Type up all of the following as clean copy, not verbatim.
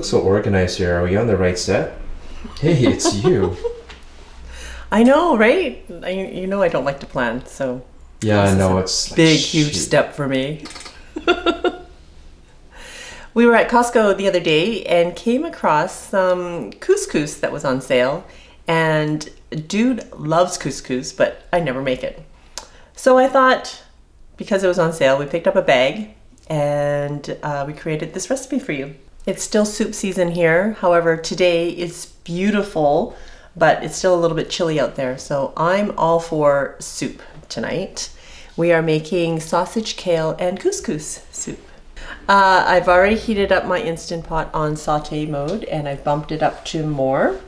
look so organized here. Are we on the right set? Hey, it's you. I know, right? You know I don't like to plan, so... Yeah, I know, it's like, big, huge step for me. We were at Costco the other day and came across some couscous that was on sale. And dude loves couscous, but I never make it. So I thought, because it was on sale, we picked up a bag and we created this recipe for you. It's still soup season here. However, today is beautiful, but it's still a little bit chilly out there. So I'm all for soup tonight. We are making sausage, kale, and couscous soup. I've already heated up my Instant Pot on saute mode and I've bumped it up to more.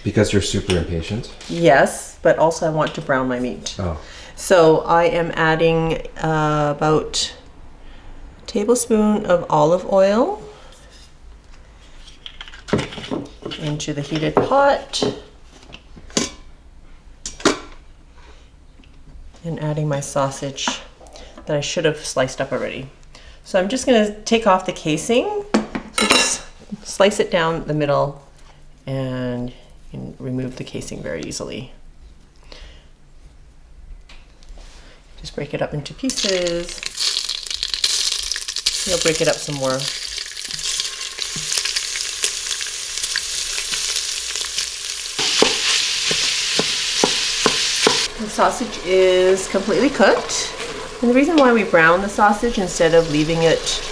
Because you're super impatient? Yes, but also I want to brown my meat. Oh. So I am adding about a tablespoon of olive oil into the heated pot. And adding my sausage that I should have sliced up already. So I'm just gonna take off the casing. So just slice it down the middle and you can remove the casing very easily. Just break it up into pieces. You'll break it up some more. The sausage is completely cooked. And the reason why we brown the sausage instead of leaving it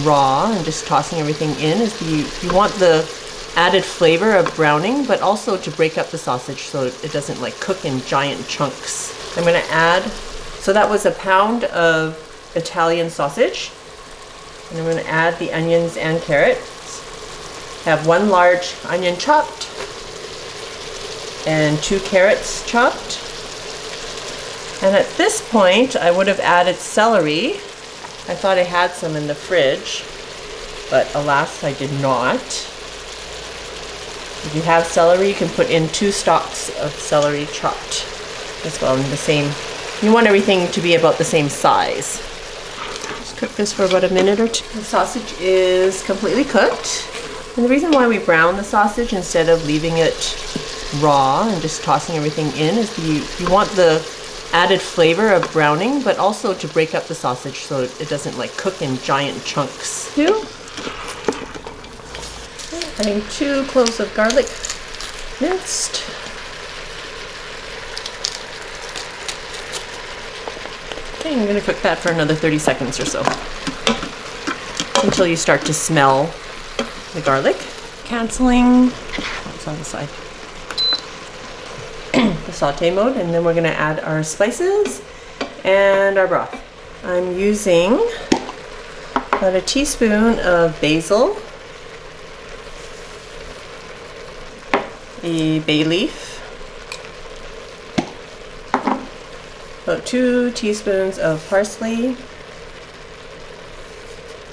raw and just tossing everything in is you want the added flavor of browning, but also to break up the sausage so it doesn't like cook in giant chunks. I'm gonna add, so that was a pound of Italian sausage. And I'm gonna add the onions and carrots. I have 1 large onion chopped and 2 carrots chopped. And at this point, I would have added celery. I thought I had some in the fridge, but alas, I did not. If you have celery, you can put in 2 stalks of celery chopped as well in the same. You want everything to be about the same size. Just cook this for about a minute or 2. The sausage is completely cooked. And the reason why we brown the sausage instead of leaving it raw and just tossing everything in is you want the added flavor of browning, but also to break up the sausage so it doesn't like cook in giant chunks. Adding 2 cloves of garlic minced. Okay, I'm gonna cook that for another 30 seconds or so until you start to smell the garlic. Canceling, it's on the side. The saute mode, and then we're going to add our spices and our broth. I'm using about a teaspoon of basil, a bay leaf, about 2 teaspoons of parsley.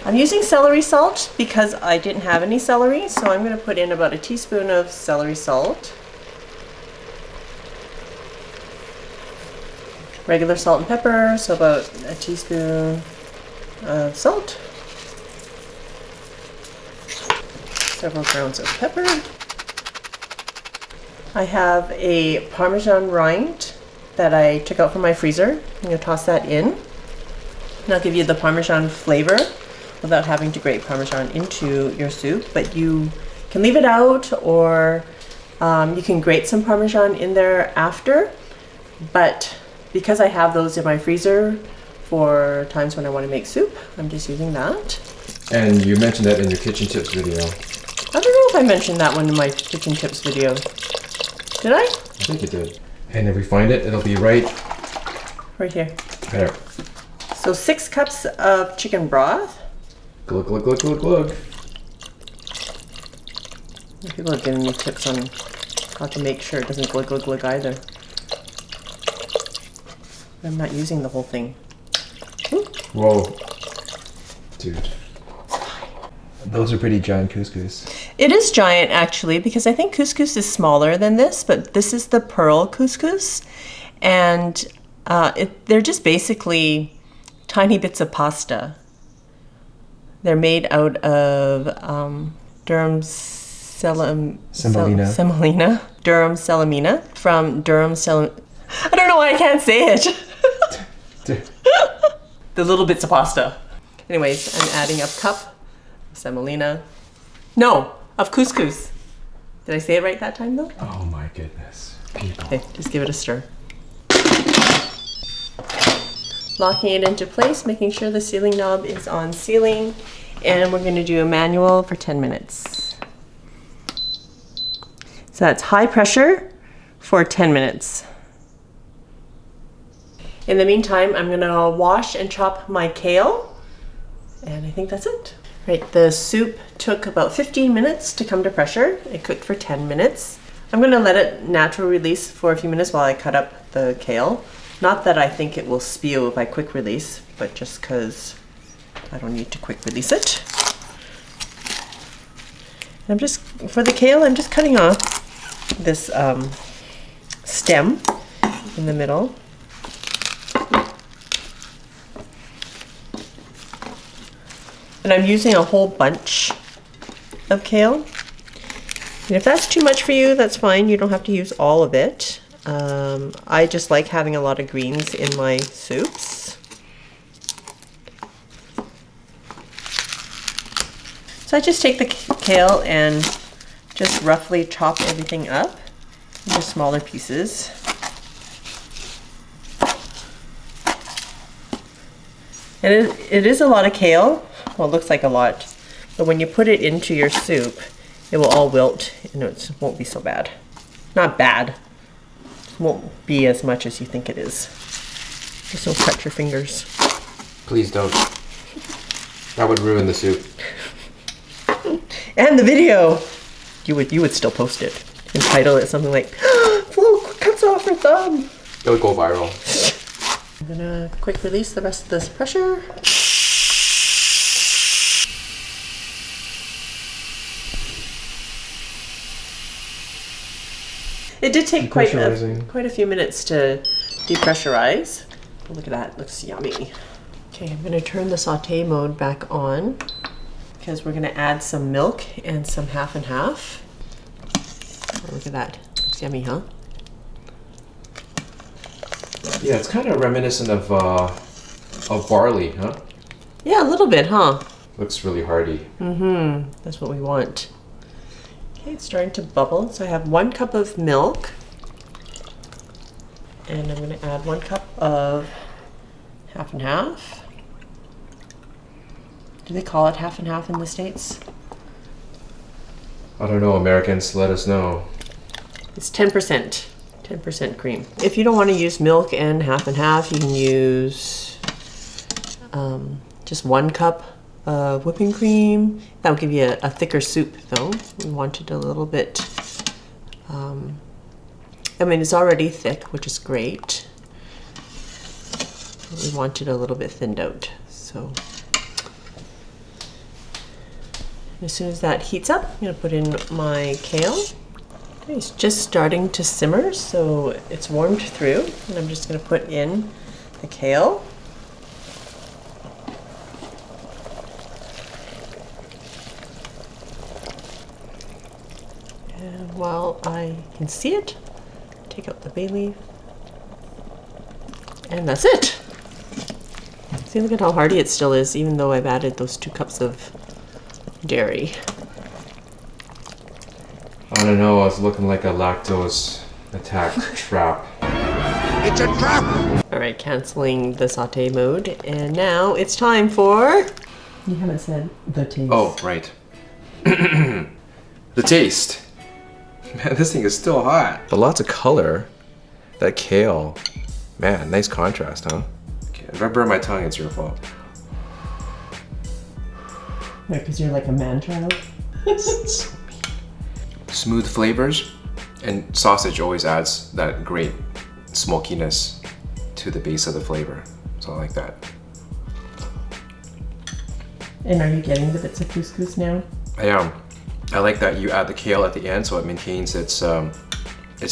I'm using celery salt because I didn't have any celery, so I'm going to put in about a teaspoon of celery salt. Regular salt and pepper, so about a teaspoon of salt. Several grounds of pepper. I have a Parmesan rind that I took out from my freezer. I'm going to toss that in. And I'll give you the Parmesan flavor without having to grate Parmesan into your soup. But you can leave it out, or you can grate some Parmesan in there after. But because I have those in my freezer for times when I want to make soup, I'm just using that. And you mentioned that in your kitchen tips video. I don't know if I mentioned that one in my kitchen tips video. Did I? I think you did. And if we find it, it'll be right here. There. So 6 cups of chicken broth. Glug, glug, glug, glug, glug. People are giving me tips on how to make sure it doesn't glug, glug, glug either. I'm not using the whole thing. Ooh. Whoa. Dude. Those are pretty giant couscous. It is giant actually, because I think couscous is smaller than this, but this is the pearl couscous. And they're just basically tiny bits of pasta. They're made out of durum semolina. Durum semolina from durum I don't know why I can't say it. The little bits of pasta. Anyways, I'm adding a cup of semolina. No, of couscous. Did I say it right that time though? Oh my goodness. People. Okay, just give it a stir. Locking it into place, making sure the sealing knob is on sealing. And we're gonna do a manual for 10 minutes. So that's high pressure for 10 minutes. In the meantime, I'm gonna wash and chop my kale. And I think that's it. Right, the soup took about 15 minutes to come to pressure. It cooked for 10 minutes. I'm gonna let it natural release for a few minutes while I cut up the kale. Not that I think it will spew if I quick release, but just because I don't need to quick release it. And for the kale, I'm just cutting off this stem in the middle. And I'm using a whole bunch of kale. And if that's too much for you, that's fine. You don't have to use all of it. I just like having a lot of greens in my soups. So I just take the kale and just roughly chop everything up into smaller pieces. And it is a lot of kale. Well, it looks like a lot, but when you put it into your soup, it will all wilt and it won't be so bad. Not bad. It won't be as much as you think it is. Just don't cut your fingers. Please don't. That would ruin the soup. And the video. You would still post it and title it something like, Flo cuts off her thumb. It would go viral. I'm gonna quick release the rest of this pressure. It did take quite a few minutes to depressurize. Oh, look at that, it looks yummy. Okay, I'm gonna turn the saute mode back on because we're gonna add some milk and some half and half. Oh, look at that, it's yummy, huh? Yeah, it's kind of reminiscent of barley, huh? Yeah, a little bit, huh? Looks really hearty. Mm-hmm, that's what we want. Okay, it's starting to bubble. So I have 1 cup of milk. And I'm gonna add 1 cup of half and half. Do they call it half and half in the States? I don't know, Americans, let us know. It's 10%. 10% cream. If you don't want to use milk and half, you can use just 1 cup of whipping cream. That'll give you a thicker soup though. We want it a little bit, I mean it's already thick, which is great. We want it a little bit thinned out. So as soon as that heats up, I'm gonna put in my kale. It's just starting to simmer, so it's warmed through, and I'm just going to put in the kale. And while I can see it, take out the bay leaf. And that's it. See, look at how hearty it still is, even though I've added those 2 cups of dairy. I don't know, I was looking like a lactose attack trap. It's a trap! Alright, canceling the saute mode. And now it's time for... You haven't said the taste. Oh, right. The taste. Man, this thing is still hot. But lots of color. That kale. Man, nice contrast, huh? Okay, if I burn my tongue, it's your fault. Yeah, because you're like a man-child. Smooth flavors, and sausage always adds that great smokiness to the base of the flavor. So I like that. And are you getting the bits of couscous now? I am. I like that you add the kale at the end so it maintains its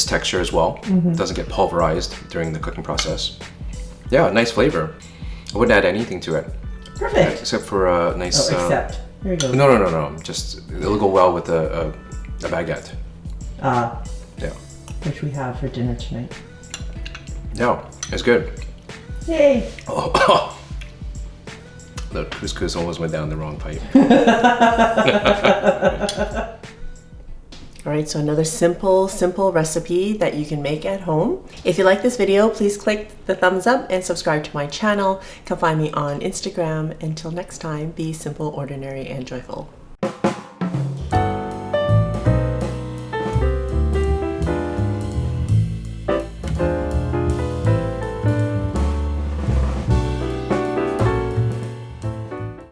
texture as well. It doesn't get pulverized during the cooking process. Yeah, nice flavor. I wouldn't add anything to it. Perfect. Except for a nice. Except. Here you go. No. Just it'll go well with a baguette. Yeah. Which we have for dinner tonight. No, it's good. Yay! Oh. The couscous almost went down the wrong pipe. All right, so another simple recipe that you can make at home. If you like this video, please click the thumbs up and subscribe to my channel. Come find me on Instagram. Until next time, be simple, ordinary, and joyful.